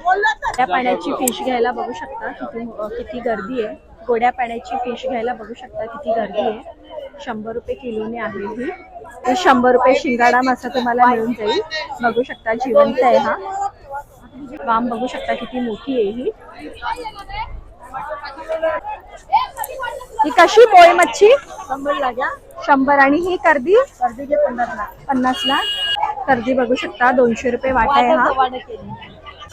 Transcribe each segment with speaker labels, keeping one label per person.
Speaker 1: गोड्या पाण्याची फिश घ्यायला बघू शकता किती गर्दी आहे. गोड्या पाण्याची फिश घ्यायला बघू शकता किती गर्दी आहे. 100 रुपये किलोने आहे ही. 100 रुपये शिंगाडा मासा तुम्हाला मिळून जाईल. बघू शकता जिवंत आहे हा. वाम बघू शकता किती मोठी आहे ही. ही कशी पोळी मच्छी?
Speaker 2: 100 ला घ्या.
Speaker 1: 100 आणि ही कर्दी?
Speaker 2: कर्दीचे 50 ला.
Speaker 1: 50 ला. कर्दी बघू शकता 200 रुपये वाटा आहे हा.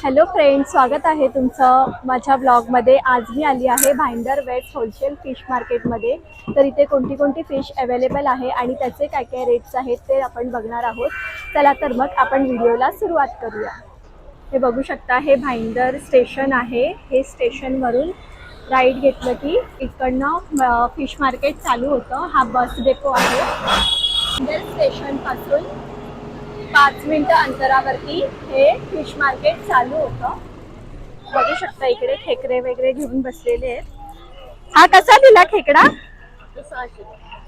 Speaker 1: हॅलो फ्रेंड्स, स्वागत आहे तुमचं माझ्या ब्लॉगमध्ये. आज मी आली आहे भाईंदर वेट्स होलसेल फिश मार्केटमध्ये. तर इथे कोणती फिश अवेलेबल आहे आणि त्याचे काय काय रेट्स आहेत ते आपण बघणार आहोत. चला तर मग आपण व्हिडिओला सुरुवात करूया. हे बघू शकता हे भाईंदर स्टेशन आहे. हे स्टेशनवरून राईट घेतलं की इकडनं फिश मार्केट चालू होतं. हा बस डेपो आहे. भाईंदर स्टेशनपासून 5 मिनिटं अंतरावरती हे फिश मार्केट चालू होतं. बघू शकता इकडे खेकडे वगैरे घेऊन बसलेले आहेत. हा कसा दिला खेकडा?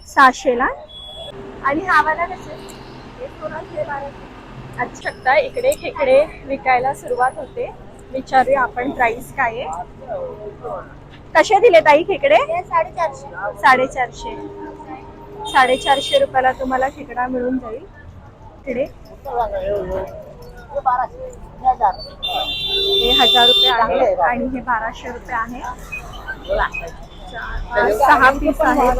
Speaker 1: 600 ला. आणि हा वाला कसे? अच्छा, शकता इकडे खेकडे विकायला सुरुवात होते. विचारूया आपण प्राइस काय आहे. कसे दिले ताई खेकडे? 450. 450 रुपयाला तुम्हाला खेकडा मिळून जाईल. इकडे हे 1000 रुपये आहे आणि हे 1200 रुपये आहे. 6 पीस आहेत.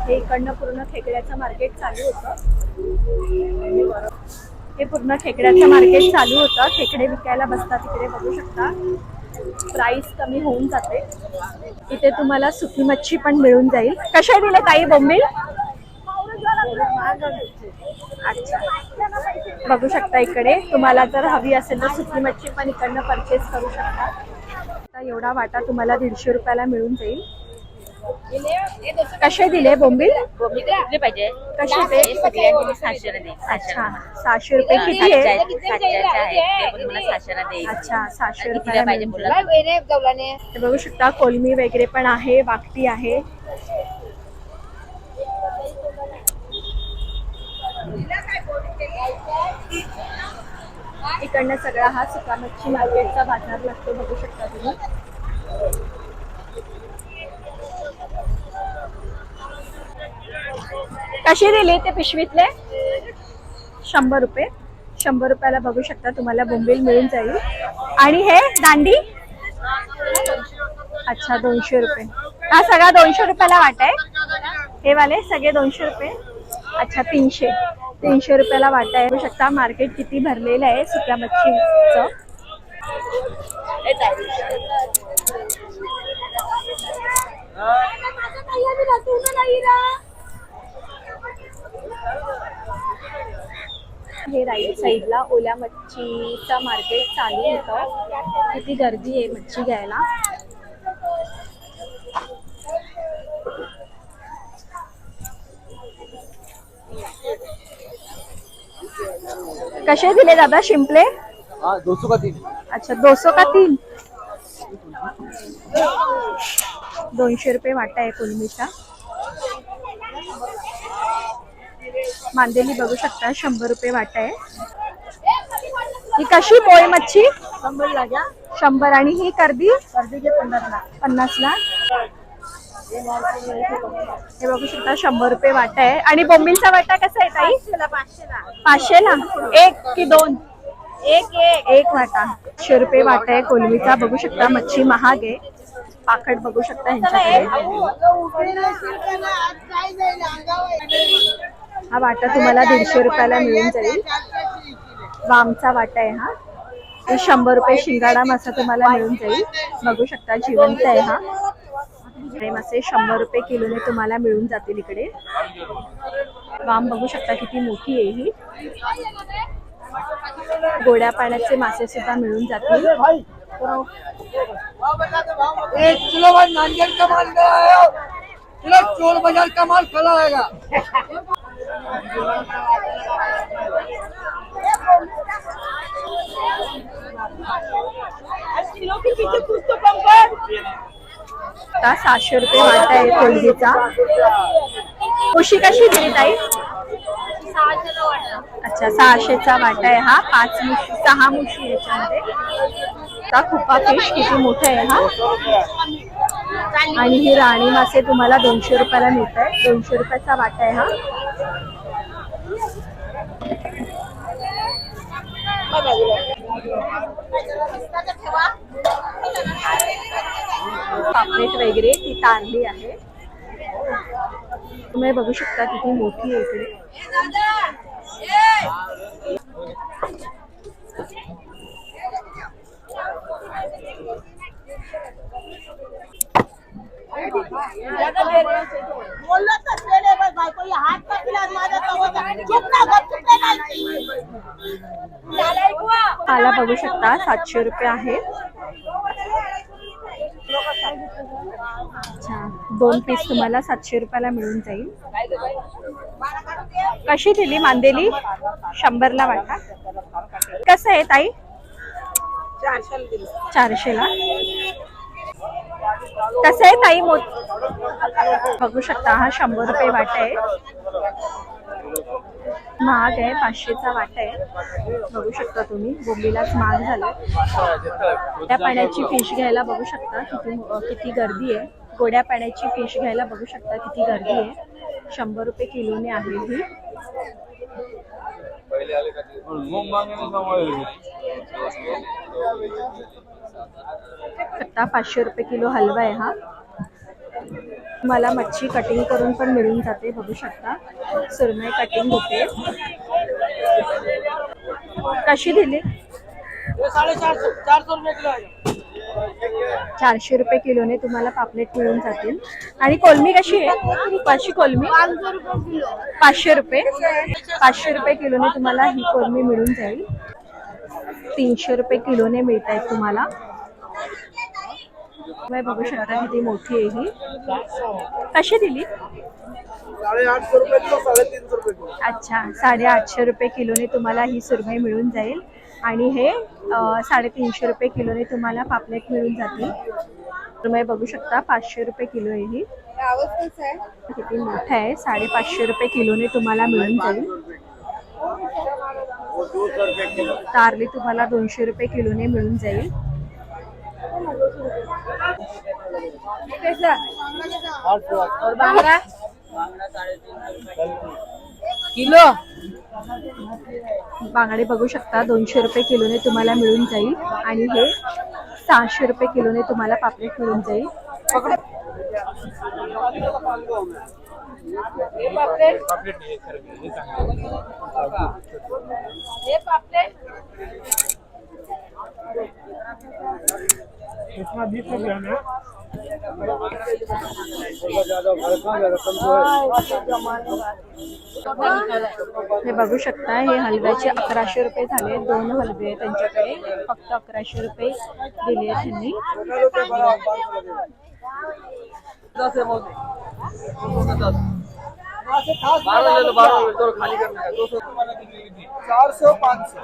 Speaker 1: हे इकडनं पूर्ण खेकड्याचं मार्केट चालू होतं. हे पूर्ण खेकड्याचं मार्केट चालू होतं. खेकडे विकायला बसतात इकडे. बघू शकता प्राइस कमी होऊन जाते. इथे तुम्हाला सुकी मच्छी पण मिळून जाईल. कशा दिले ताई बोंबील? अच्छा, बघू शकता इकडे तुम्हाला जर हवी असेल तर सुकी मच्छी पण इकडनं परचेस करू शकता. एवढा वाटा तुम्हाला 150 रुपयाला मिळून जाईल. कसे दिले बोंबील?
Speaker 3: पाहिजे
Speaker 1: कसे ते?
Speaker 3: 600.
Speaker 1: अच्छा, 600 रुपये किती आहे? अच्छा, 600 रुपयाला मिळून जाईल. हे बघू शकता कोलमी वगैरे पण आहे, वाकटी आहे. इकडनं सगळा हा सुका मच्छी मार्केटचा बाजार लागतो. बघू शकता तुम्ही. कसे दिले ते पिशवीतले? 100 रुपये. 100 रुपयाला बघू शकता तुम्हाला बोंबील मिळून जाईल. आणि हे दांडी? अच्छा, 200 रुपये. हा सगळा 200 रुपयाला वाटा आहे. हे वाले सगळे 200 रुपये. अच्छा, 300 रुपयाला वाटा आहे. बघू शकता मार्केट किती भरलेलं आहे सुक्या मच्छीचं. हे राईट साईडला ओल्या मच्छीचा मार्केट चालू होतं. किती गर्दी आहे मच्छी घ्यायला. कसे दिले दादा शिंपले?
Speaker 2: 200 का 3.
Speaker 1: अच्छा, 200 का 3. 200 रुपये वाटा आहे कोलमीचा. मांदेली बघू शकता 100 रुपये वाटा आहे. ही कशी पोळी मच्छी?
Speaker 2: 100 ला घ्या.
Speaker 1: 100 आणि ही कर्दी?
Speaker 2: कर्दीचे 50 ला.
Speaker 1: 50 ला. हे बघू शकता 100 रुपये वाटा आहे. आणि बोंबीलचा वाटा कसा आहे ताई? 500 ला. 1 की 2? एक वाटा. 100 रुपये वाटा आहे कोलमीचा. बघू शकता मच्छी महाग आहे. पाखड बघू शकता ह्यांच्याकडे. हा वाटा तुम्हाला 150 रुपयाला मिळून जाईल. वामचा वाटा आहे हा. 100 रुपये शिंगाडा मासा तुम्हाला मिळून जाईल. बघू शकता जिवंत आहे हा. मासे 100 रुपये किलोने तुम्हाला मिळून जातील इकडे. वाम बघू शकता किती मोठी आहे ही. गोड्या पाण्याचे मासे सुद्धा मिळून जातील.
Speaker 2: 1 किलो नांदेड़ का माल गया, किलो चोर बाजार का माल खड़ा रहेगा.
Speaker 1: आता 700 रुपये वाटा आहे कोलगीचा. उशी कशी दिली ताई? अच्छा 600चा वाटा आहे हा. 5 मुशी 6 मुशी याच्यामध्ये. आता खुपा फिश किती मोठा आहे हा. आणि ही राणी मासे तुम्हाला 200 रुपयाला मिळत आहे. 200 रुपयाचा वाटा आहे हा. पापलेट वगैरे ती तारली आहे. तुम्ही बघू शकता किती मोठी आहे इकडे. पाला बघू शकता 700 रुपये आहे. अच्छा 2 पीस तुम्हाला 700 रुपयाला मिळून जाईल. कशी दिली मांदेली? 100ला वाटा. कसं आहे ताई? 400ला. कसं आहे ताई? बघू शकता हा 100 रुपये वाटा आहे. महाग आहे. 500चा वाटा आहे. बघू शकता तुम्ही बोंबीलाच महाग झालं. गोड्या पाण्याची फिश घ्यायला बघू शकता किती गर्दी आहे. गोड्या पाण्याची फिश घ्यायला बघू शकता किती गर्दी आहे. 100 रुपये किलोने आहे ही. 500 रुपये किलो हलवा आहे हा. मला मच्छी कटिंग करून पण मिळून जाते. बघू शकता सुरमई कटिंग होते. कशी दिली? 400 रुपये किलोने तुम्हाला पापलेट मिळून जातील. आणि कोलमी कशी आहे? कशी कोलमी? 500 रुपये. 500 रुपये किलोने तुम्हाला ही कोलमी मिळून जाईल. 300 रुपये किलोने मिळत आहेत तुम्हाला. तुम्ही बघू शकता किती मोठी आहे ही. कशी दिली?
Speaker 2: 850 रुपये किलो, 350 रुपये किलो.
Speaker 1: अच्छा 850 रुपये किलोने तुम्हाला ही सुरमई मिळून जाईल. आणि हे 350 रुपये किलोने तुम्हाला पापलेट मिळून जातील. तुम्ही बघू शकता 500 रुपये किलो आहे ही. किती मोठा आहे. 550 रुपये किलोने तुम्हाला मिळून जाईल. तारली तुम्हाला 200 रुपये किलोने मिळून जाईल.
Speaker 3: किलो
Speaker 1: बांगडे बघू शकता 200 रुपये किलोने तुम्हाला मिळून जाईल. आणि हे 600 रुपये किलोने तुम्हाला पापलेट मिळून जाईल. हे बघू शकता हे हलव्याचे 1100 रुपये झाले. 2 हलवे त्यांच्याकडे फक्त 1100 रुपये दिले त्यांनी.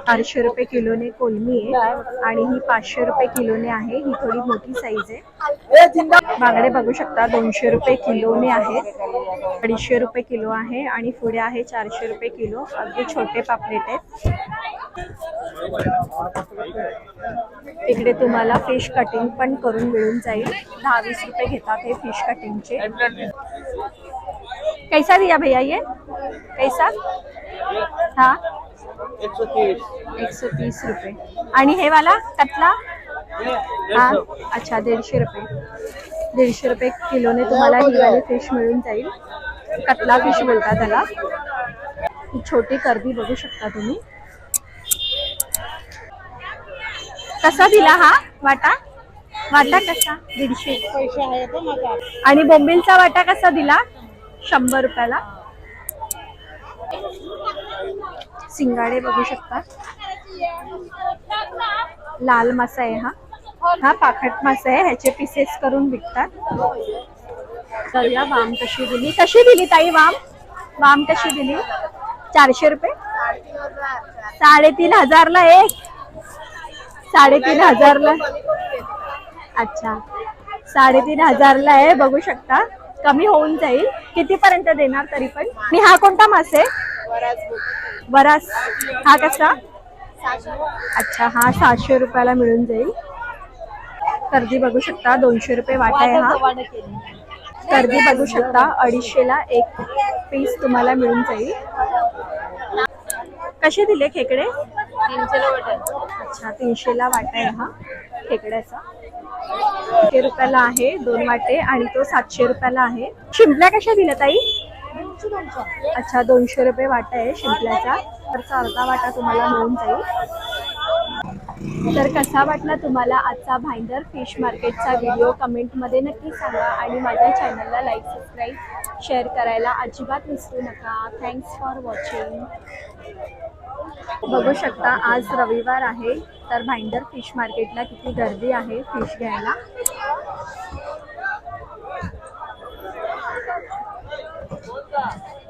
Speaker 1: ₹400 रुपये किलोने कोलमी आहे. आणि ही 500 रुपये किलोने आहे. ही थोडी मोठी साईज आहे. बांगडे बघू शकता 200 रुपये किलोने आहेत. 250 रुपये किलो आहे. आणि पुढे आहे 400 रुपये किलो. अगदी छोटे पापलेट आहेत. इकडे तुम्हाला फिश कटिंग पण करून मिळून जाईल. 10-20 रुपये घेतात हे फिश कटिंगचे. कैसा दिया भैया ये? कैसा? हाँ 130 रुपये. आणि हे वाला कतला? हाँ अच्छा 150 रुपये. 150 रुपये किलोने तुम्हाला ही वाली फिश मिळून जाईल. कतला फिश बोलतात त्याला. ही छोटी कर्दी बघू शकता तुम्ही. कसा दिला हा वाटा? वाटा कसा? 150. आणि बोंबीलचा वाटा कसा दिला? 100 रुपयाला. सिंगाडे बघू शकता. लाल मासा आहे हा. हा पाखट मासा आहे. ह्याचे पीसेस करून विकतात. तर या वाम कशी दिली? कशी दिली ताई वाम? वाम कशी दिली? 400 रुपये. 3500ला एक. 3500ला. अच्छा 3500ला आहे. बघू शकता कमी होऊन जाईल. किती पर्यंत देणार तरी पण? आणि हा कोणता मासा आहे? वरास हा कसा? अच्छा, हा 700 रुपयाला मिळून जाईल. कर्दी बघू शकता 200 रुपये वाटा आहे हा. कर्दी बघू शकता 250ला एक पीस तुम्हाला मिळून जाईल. कसे दिले खेकडे?
Speaker 3: 300 वाटा.
Speaker 1: अच्छा, 300ला वाटा आहे हा खेकड्याचा. 100 रुपयाला आहे 2 वाटे आणि तो 700 रुपयाला आहे. शिंपल्या कशा दिल्या ताई? अच्छा, 200 रुपये वाटा आहे शिंपल्याचा. तर अर्धा वाटा तुम्हाला मिळून जाईल. तर कसा वाटला तुम्हाला आजचा भाईंदर फिश मार्केटचा व्हिडिओ कमेंटमध्ये नक्की सांगा आणि माझ्या चॅनलला लाईक सबस्क्राईब शेअर करायला अजिबात विसरू नका. Thanks for watching. बघू शकता आज रविवार आहे तर भाईंदर फिश मार्केटला किती गर्दी आहे फिश घ्यायला.